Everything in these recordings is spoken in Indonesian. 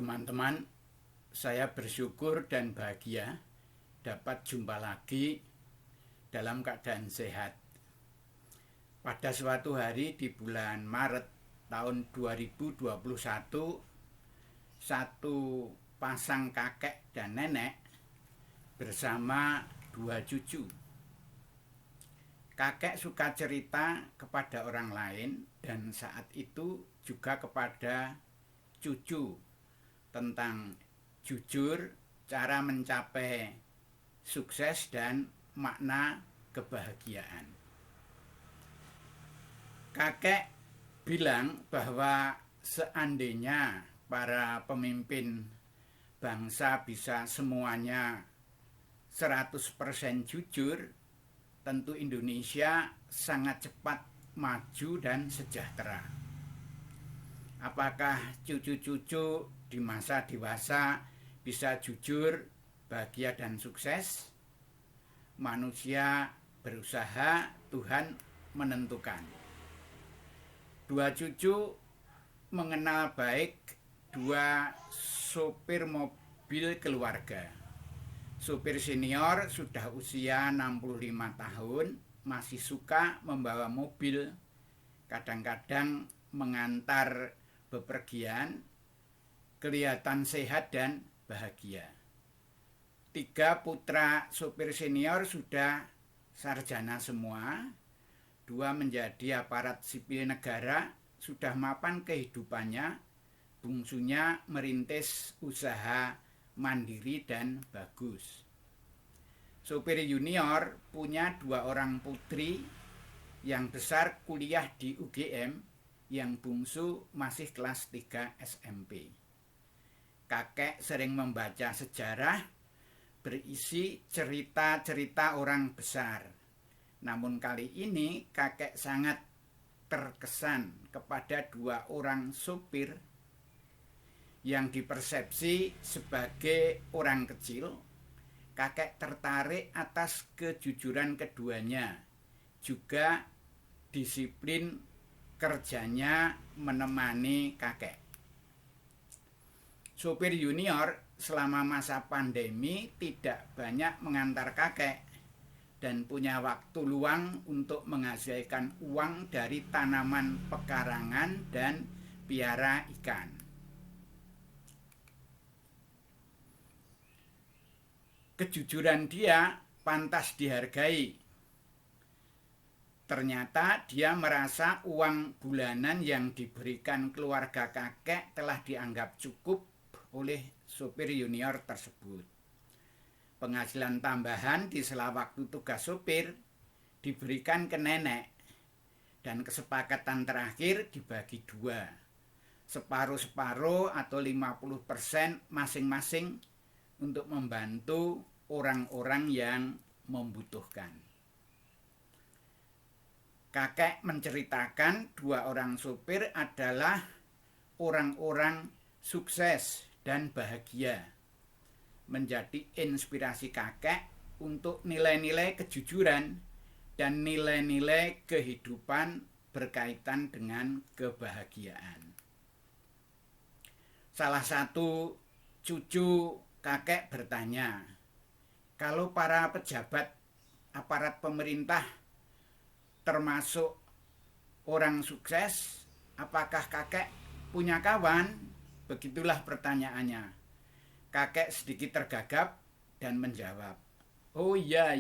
Teman-teman, saya bersyukur dan bahagia dapat jumpa lagi dalam keadaan sehat. Pada suatu hari di bulan Maret tahun 2021, satu pasang kakek dan nenek bersama dua cucu. Kakek suka cerita kepada orang lain dan saat itu juga kepada cucu tentang jujur, cara mencapai sukses dan makna kebahagiaan. Kakek bilang bahwa seandainya para pemimpin bangsa bisa semuanya 100% jujur, tentu Indonesia sangat cepat maju dan sejahtera. Apakah cucu-cucu di masa dewasa bisa jujur, bahagia dan sukses? Manusia berusaha, Tuhan menentukan. Dua cucu mengenal baik dua sopir mobil keluarga. Sopir senior sudah usia 65 tahun, masih suka membawa mobil, kadang-kadang mengantar bepergian, kelihatan sehat dan bahagia. Tiga putra sopir senior sudah sarjana semua, dua menjadi aparat sipil negara, sudah mapan kehidupannya, bungsunya merintis usaha mandiri dan bagus. Sopir junior punya dua orang putri, yang besar kuliah di UGM, yang bungsu masih kelas 3 SMP. Kakek sering membaca sejarah berisi cerita-cerita orang besar. Namun kali ini kakek sangat terkesan kepada dua orang sopir yang dipersepsi sebagai orang kecil. Kakek tertarik atas kejujuran keduanya, juga disiplin kerjanya menemani kakek. Sopir junior selama masa pandemi tidak banyak mengantar kakek dan punya waktu luang untuk menghasilkan uang dari tanaman pekarangan dan piara ikan. Kejujuran dia pantas dihargai. Ternyata dia merasa uang bulanan yang diberikan keluarga kakek telah dianggap cukup oleh sopir junior tersebut. Penghasilan tambahan di sela waktu tugas sopir diberikan ke nenek dan kesepakatan terakhir dibagi dua, separuh-separuh atau 50% masing-masing untuk membantu orang-orang yang membutuhkan. Kakek menceritakan dua orang sopir adalah orang-orang sukses dan bahagia, menjadi inspirasi kakek untuk nilai-nilai kejujuran dan nilai-nilai kehidupan berkaitan dengan kebahagiaan. Salah satu cucu kakek bertanya, kalau para pejabat aparat pemerintah termasuk orang sukses, apakah kakek punya kawan? Begitulah pertanyaannya. Kakek sedikit tergagap dan menjawab, oh iya.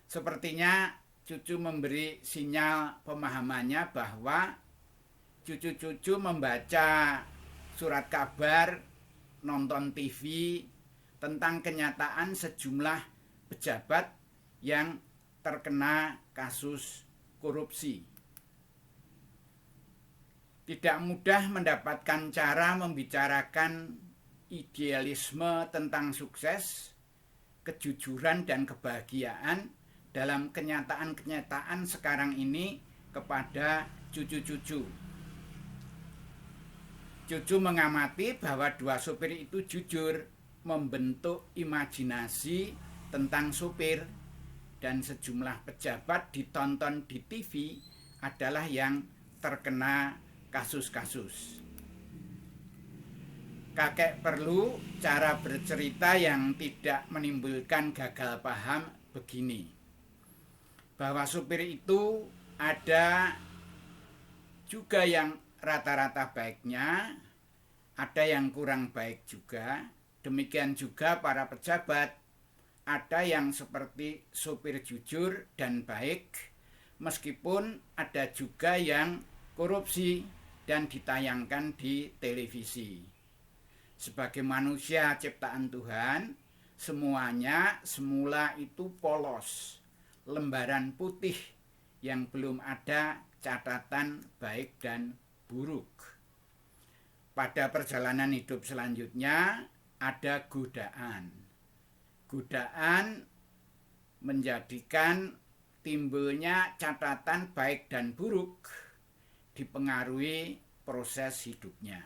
Sepertinya cucu memberi sinyal pemahamannya bahwa cucu-cucu membaca surat kabar, nonton TV tentang kenyataan sejumlah pejabat yang terkena kasus korupsi. Tidak mudah mendapatkan cara membicarakan idealisme tentang sukses, kejujuran dan kebahagiaan dalam kenyataan-kenyataan sekarang ini kepada cucu-cucu. Cucu mengamati bahwa dua sopir itu jujur membentuk imajinasi tentang sopir, dan sejumlah pejabat ditonton di TV adalah yang terkena kasus-kasus. kakek perlu cara bercerita yang tidak menimbulkan gagal paham begini. Bahwa supir itu ada juga yang rata-rata baiknya, ada yang kurang baik juga. Demikian juga para pejabat, ada yang seperti supir jujur dan baik, meskipun ada juga yang korupsi dan ditayangkan di televisi. Sebagai manusia ciptaan Tuhan, semuanya semula itu polos, lembaran putih yang belum ada catatan baik dan buruk. Pada perjalanan hidup selanjutnya ada godaan. Godaan menjadikan timbulnya catatan baik dan buruk dipengaruhi proses hidupnya.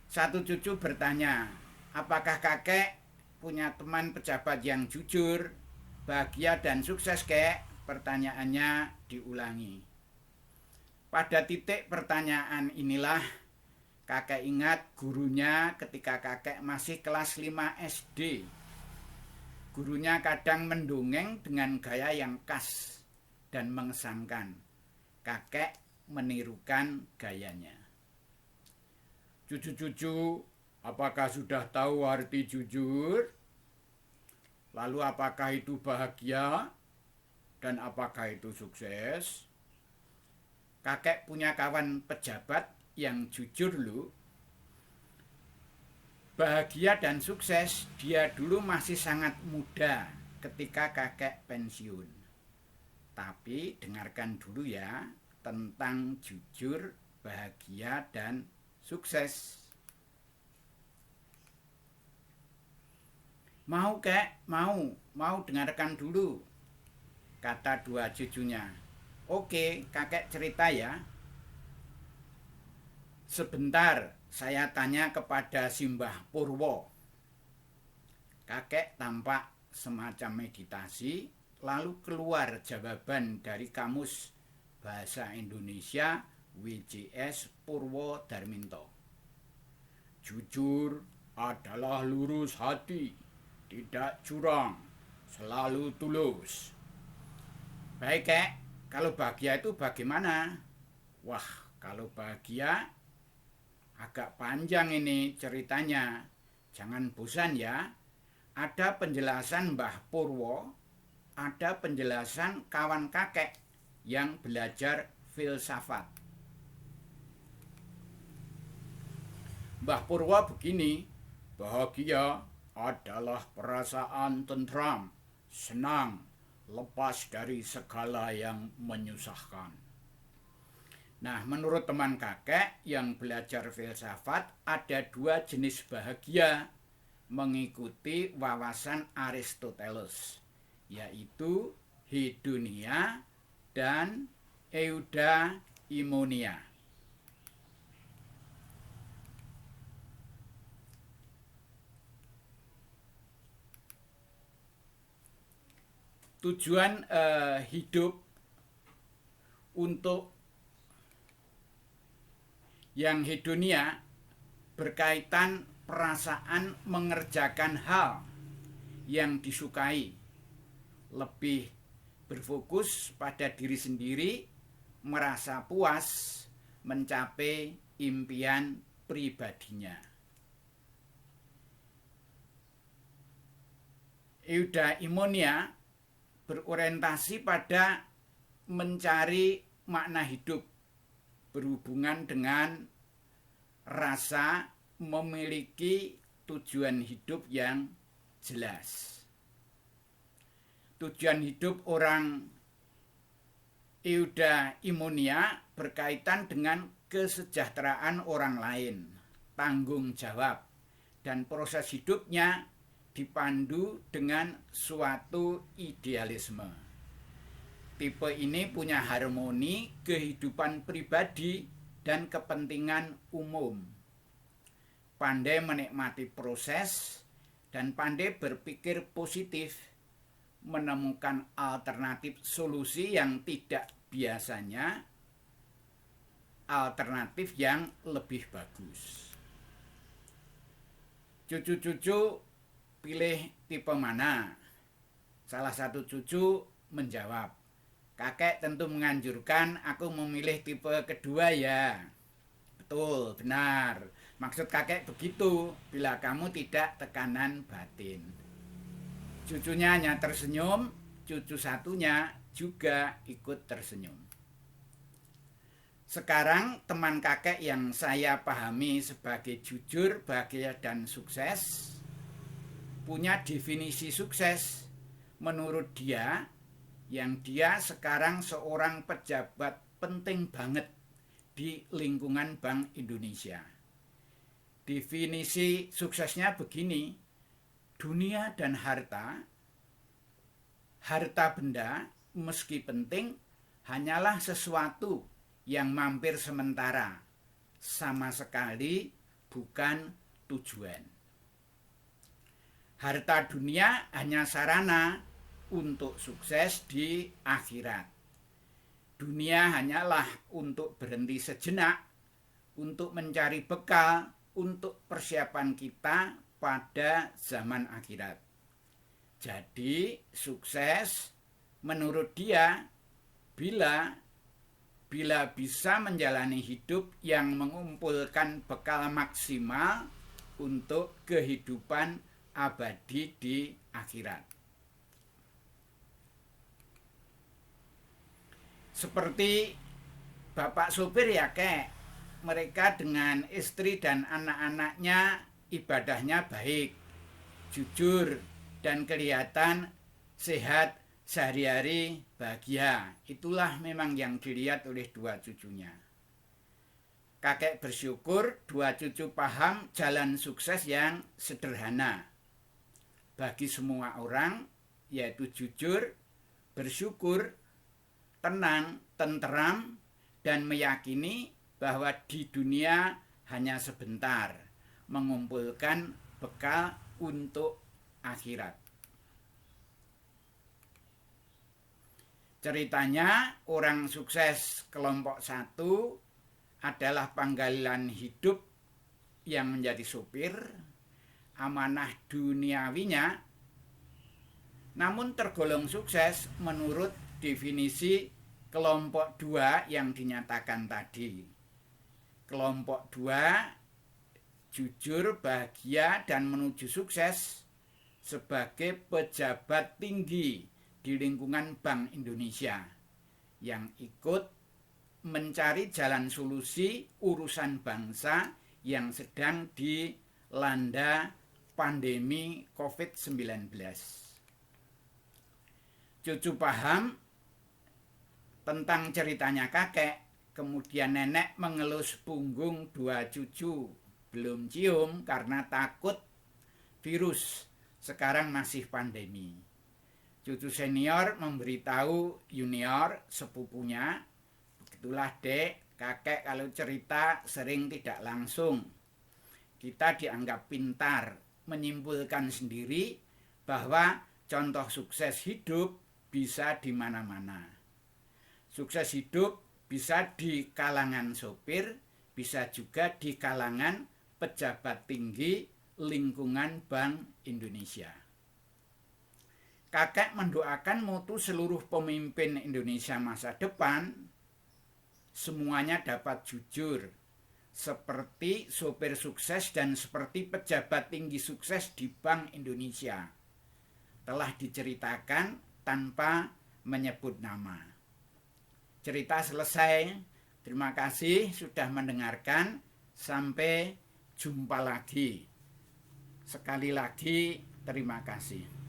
Satu cucu bertanya, apakah kakek punya teman pejabat yang jujur, bahagia dan sukses, kek? Pertanyaannya diulangi. Pada titik pertanyaan inilah kakek ingat gurunya ketika kakek masih kelas 5 SD. Gurunya kadang mendongeng dengan gaya yang khas dan mengesankan. Kakek menirukan gayanya. Cucu-cucu, apakah sudah tahu arti jujur? Lalu apakah itu bahagia? Dan apakah itu sukses? Kakek punya kawan pejabat yang jujur loh. Bahagia dan sukses, dia dulu masih sangat muda ketika kakek pensiun. Tapi dengarkan dulu ya tentang jujur, bahagia, dan sukses. Mau, kek? Mau dengarkan dulu, kata dua cucunya. Oke, kakek cerita ya. Sebentar, saya tanya kepada Simbah Purwo. Kakek tampak semacam meditasi, lalu keluar jawaban dari Kamus Bahasa Indonesia WJS Purwo Darminto. Jujur adalah lurus hati, tidak curang, selalu tulus. Baik, kek, kalau bahagia itu bagaimana? Wah, kalau bahagia agak panjang ini ceritanya. Jangan bosan ya. Ada penjelasan Mbah Purwo, ada penjelasan kawan kakek yang belajar filsafat. Mbah Purwo begini, bahagia adalah perasaan tentram, senang, lepas dari segala yang menyusahkan. Nah, menurut teman kakek yang belajar filsafat, ada dua jenis bahagia mengikuti wawasan Aristoteles, yaitu hedonia dan eudaimonia. Tujuan hidup untuk yang hedonia berkaitan perasaan mengerjakan hal yang disukai, lebih berfokus pada diri sendiri, merasa puas mencapai impian pribadinya. Eudaimonia berorientasi pada mencari makna hidup, berhubungan dengan rasa memiliki tujuan hidup yang jelas. Tujuan hidup orang eudaimonia berkaitan dengan kesejahteraan orang lain, tanggung jawab, dan proses hidupnya dipandu dengan suatu idealisme. Tipe ini punya harmoni kehidupan pribadi dan kepentingan umum. Pandai menikmati proses dan pandai berpikir positif, menemukan alternatif solusi yang tidak biasanya, alternatif yang lebih bagus. Cucu-cucu pilih tipe mana? Salah satu cucu menjawab, kakek tentu menganjurkan aku memilih tipe kedua ya. Betul, benar. Maksud kakek begitu, bila kamu tidak tekanan batin. Cucunya hanya tersenyum, cucu satunya juga ikut tersenyum. Sekarang teman kakek yang saya pahami sebagai jujur, bahagia, dan sukses punya definisi sukses menurut dia, yang dia sekarang seorang pejabat penting banget di lingkungan Bank Indonesia. Definisi suksesnya begini, dunia dan harta benda meski penting hanyalah sesuatu yang mampir sementara, sama sekali bukan tujuan. Harta dunia hanya sarana untuk sukses di akhirat. Dunia hanyalah untuk berhenti sejenak, untuk mencari bekal, untuk persiapan kita pada zaman akhirat. Jadi sukses menurut dia bila bisa menjalani hidup yang mengumpulkan bekal maksimal untuk kehidupan abadi di akhirat. Seperti bapak sopir ya kek, mereka dengan istri dan anak-anaknya ibadahnya baik, jujur, dan kelihatan sehat sehari-hari bahagia. Itulah memang yang dilihat oleh dua cucunya. Kakek bersyukur dua cucu paham jalan sukses yang sederhana bagi semua orang, yaitu jujur, bersyukur, tenang, tenteram, dan meyakini bahwa di dunia hanya sebentar, mengumpulkan bekal untuk akhirat. Ceritanya orang sukses kelompok 1 adalah panggilan hidup yang menjadi supir, amanah duniawinya, namun tergolong sukses menurut definisi kelompok 2 yang dinyatakan tadi. Kelompok 2 jujur, bahagia, dan menuju sukses sebagai pejabat tinggi di lingkungan Bank Indonesia yang ikut mencari jalan solusi urusan bangsa yang sedang dilanda pandemi COVID-19. Cucu paham tentang ceritanya kakek, kemudian nenek mengelus punggung dua cucu, belum cium karena takut virus, sekarang masih pandemi. Cucu senior memberitahu junior sepupunya, begitulah dek, kakek kalau cerita sering tidak langsung. Kita dianggap pintar, menyimpulkan sendiri bahwa contoh sukses hidup bisa di mana-mana. Sukses hidup bisa di kalangan sopir, bisa juga di kalangan pejabat tinggi lingkungan Bank Indonesia. Kakek mendoakan mutu seluruh pemimpin Indonesia masa depan, semuanya dapat jujur, seperti sopir sukses dan seperti pejabat tinggi sukses di Bank Indonesia. Telah diceritakan tanpa menyebut nama. Cerita selesai. Terima kasih sudah mendengarkan. Sampai jumpa lagi. Sekali lagi, terima kasih.